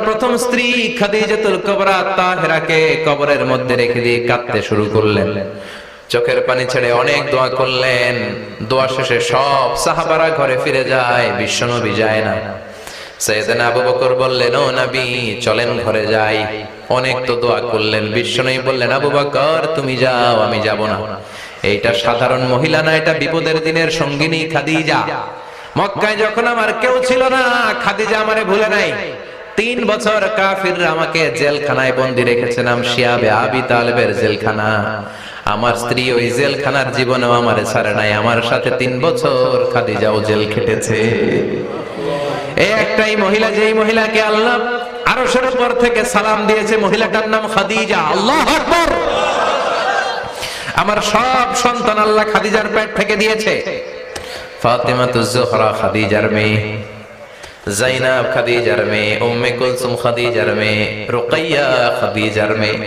প্রথম স্ত্রী খাদিজাতুল কুবরা তাহেরাকে কবরের মধ্যে রেখে দিয়ে কাঁদতে শুরু করলেন, চোখের পানি ছেড়ে অনেক দোয়া করলেন। দোয়া শেষে সব সাহাবারা ঘরে ফিরে যায়, বিশ্বনবী যায় না। সাইয়েদনা আবু বকর বললেন, ও নবী চলেন ঘরে যাই। অনেক তো দোয়া করলেন, বিশ্বনবী বললেন, আবু বকর তুমি যাও, আমি যাব না। এইটা সাধারণ মহিলা না, এটা বিপদের দিনের সঙ্গিনী খাদিজা। মক্কায় যখন আমার কেউ ছিল না, খাদিজা আমারে ভুলে নাই। 3 বছর কাফিররা আমাকে জেলখানায় বন্দী রেখেছে, নাম শিয়াবে আবি তালেবের জেলখানা। আমার স্ত্রী ওই জেলখানার জীবনেও আমারে ছাড়ে নাই, আমার সাথে 3 বছর খাদিজাও জেল খেটেছে। এই একটাই মহিলা, যেই মহিলাকে আল্লাহ আরশের উপর থেকে সালাম দিয়েছে, মহিলাটার নাম খাদিজা। আল্লাহু আকবার। আমার সব সন্তান আল্লাহ খাদিজার পেট থেকে দিয়েছে। ফাতিমাতুজ জোহরা খাদিজার মেয়ে, জাইনাব খাদিজার মেয়ে, উম্মে কুলসুম খাদিজার মেয়ে, রুকাইয়া খাদিজার মেয়ে,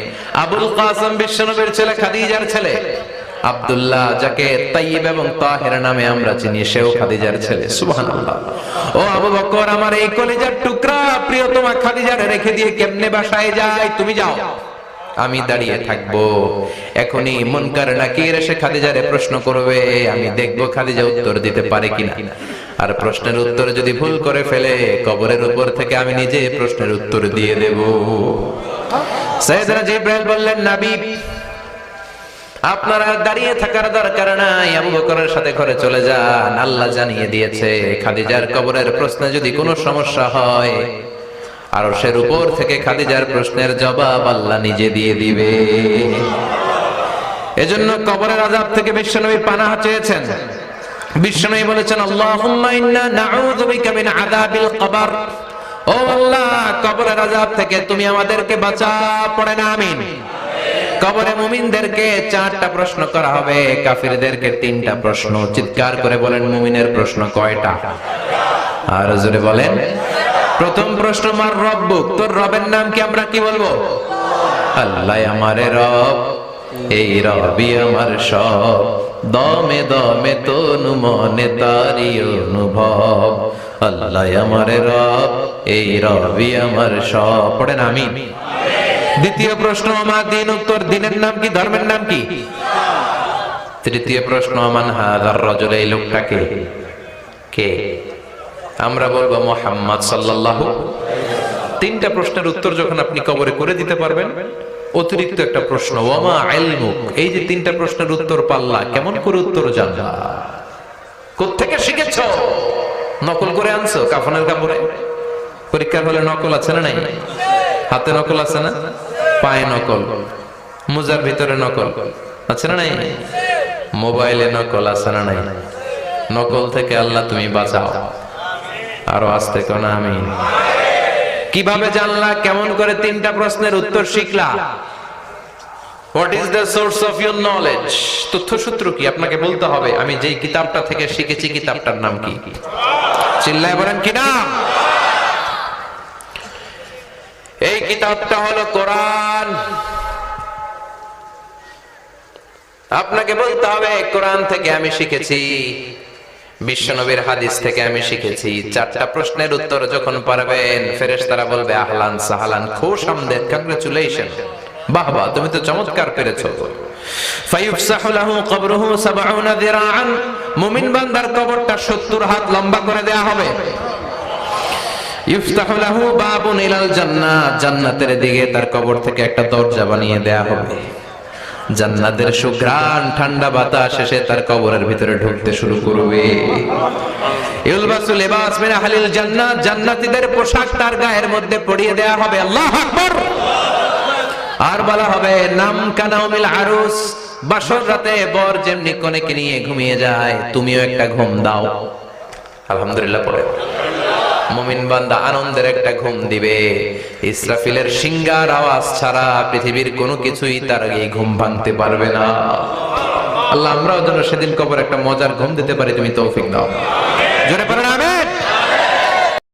আবুল কাসেম বিশ্বনবীর ছেলে খাদিজার ছেলে, আব্দুল্লাহ যাকে তাইয়্যিব এবং তাহের নামে আমরা চিনি, সেও খাদিজার ছেলে। সুবহানাল্লাহ। ও আবু বকর, আমার এই কলিজার টুকরা প্রিয়তমা খাদিজারে রেখে দিয়ে কেমনে বাসায় যায়? তুমি যাও, আমি দাঁড়িয়ে থাকবো। এখনই মুনকার নাকির এসে খাদিজারে প্রশ্ন করবে, আমি দেখবো খাদিজা উত্তর দিতে পারে কিনা। আর প্রশ্নের উত্তর যদি ভুল করে ফেলে, কবরের উপর থেকে আমি নিজে প্রশ্নের উত্তর দিয়ে দেব। সাইয়েদনা জিবরাইল বললেন, নবী আপনারা দাঁড়িয়ে থাকার দরকার নাই, আবু বকরের সাথে ঘরে চলে যান। আল্লাহ জানিয়ে দিয়েছে, খাদিজার কবরের প্রশ্নে যদি কোনো সমস্যা হয়, আরশের উপর থেকে খাদিজার প্রশ্নের জবাব আল্লাহ নিজে দিয়ে দিবে। এজন্য কবরের আযাব থেকে বিশ্বনবী পানাহ চেয়েছেন। বিশ্বনবী বলেছেন, আল্লাহুম্মা ইন্না নাউযু বিকা মিন আযাবিল কবর। ও আল্লাহ, কবরের আযাব থেকে তুমি আমাদেরকে বাঁচাও। পড়েন আমিন। কবরে মুমিনদেরকে 4টা প্রশ্ন করা হবে, কাফিরদেরকে 3টা প্রশ্ন। চিৎকার করে বলেন, মুমিনের প্রশ্ন কয়টা? আর জোরে বলেন। প্রথম প্রশ্ন, মার রব্বুক, তোর রবের নাম কি? আমরা কি বলবো? আল্লাহ আমারে রব, এই রবি আমার সব, দমে দমে তনু মনে তারি অনুভব। আল্লাহ আমারে রব, এই রবি আমার সব। পড়েন আমিন। দ্বিতীয় প্রশ্ন, আমার দিন, উত্তর দিনের নাম কি? ধর্মের নাম কি? তৃতীয় প্রশ্ন, মান হাযার রাজুল, এই লোকটাকে কে? আমরা বলবো মুহাম্মদ সাল্লাল্লাহু। 3টা প্রশ্নের উত্তর যখন আপনি কবরে করে দিতে পারবেন, অতিরিক্ত একটা প্রশ্ন, ওয়ামা ইলমুক। এই যে 3টা প্রশ্নের উত্তর পাল্লা, কেমন করে উত্তর জানবা? কোত্থেকে শিখেছো? নকল করে আনছো কাফনের কাপড়ে? পরীক্ষার হলে নকল আছে না নাই? হাতে নকল আছে না? পায়ে নকল, মোজার ভিতরে নকল আছে না নাই? মোবাইলে নকল আছে না নাই? নকল থেকে আল্লাহ তুমি বাঁচাও। আরো আস্তে কোন আমিন। কিভাবে জানলা? কেমন করে 3টা প্রশ্নের উত্তর শিখলা? What is the source of your knowledge? তথ্যসূত্র কি? আপনাকে বলতে হবে, আমি যেই কিতাবটা থেকে শিখেছি কিতাবটার নাম কি? চিল্লায় বলেন, কি নাম? এই কিতাবটা হলো কোরআন। আপনাকে বলতে হবে, কোরআন থেকে আমি শিখেছি, বিশ্বনবীর হাদিস থেকে আমি শিখেছি। 4টা প্রশ্নের উত্তর যখন পারবেন, ফেরেশতারা বলবে, আহলান সাহলান, খুশ আমদেদ, কংগ্রাচুলেশন, বাহ বাহ, তুমি তো চমৎকার পেরেছো। ফায়ুফসাহু লাহু কবরুহু 70 যিরাআন, মুমিন বান্দার কবরটা 70 হাত লম্বা করে দেয়া হবে। ইফতাহু লাহু বাবুন ইলাল জান্নাহ, জান্নাতের দিকে তার কবর থেকে একটা দরজা বানিয়ে দেয়া হবে। জান্নাতের সুঘ্রাণ ঠান্ডা বাতাস এসে তার কবরের ভিতরে ঢুকতে শুরু করবে। ইউলবাসু লিবাস মিন আহলিল জান্নাত, জান্নাতীদের পোশাক তার গায়ের মধ্যে পরিয়ে দেয়া হবে। আল্লাহু আকবার। আর বলা হবে, নাম কানাউমিল আরুস, বাসর রাতে বর যেমনি কনেকে নিয়ে ঘুমিয়ে যায়, তুমিও একটা ঘুম দাও। আলহামদুলিল্লাহ পড়ে। মুমিন বান্দা আনন্দের একটা ঘুম দিবে। ইসরাফিলের সিংগার আওয়াজ ছাড়া পৃথিবীর কোনো কিছুই তার এই ঘুম ভাঙতে পারবে না। আল্লাহ আমরাও যেন সেদিন কবর একটা মজার ঘুম দিতে পারি, তুমি তৌফিক দাও।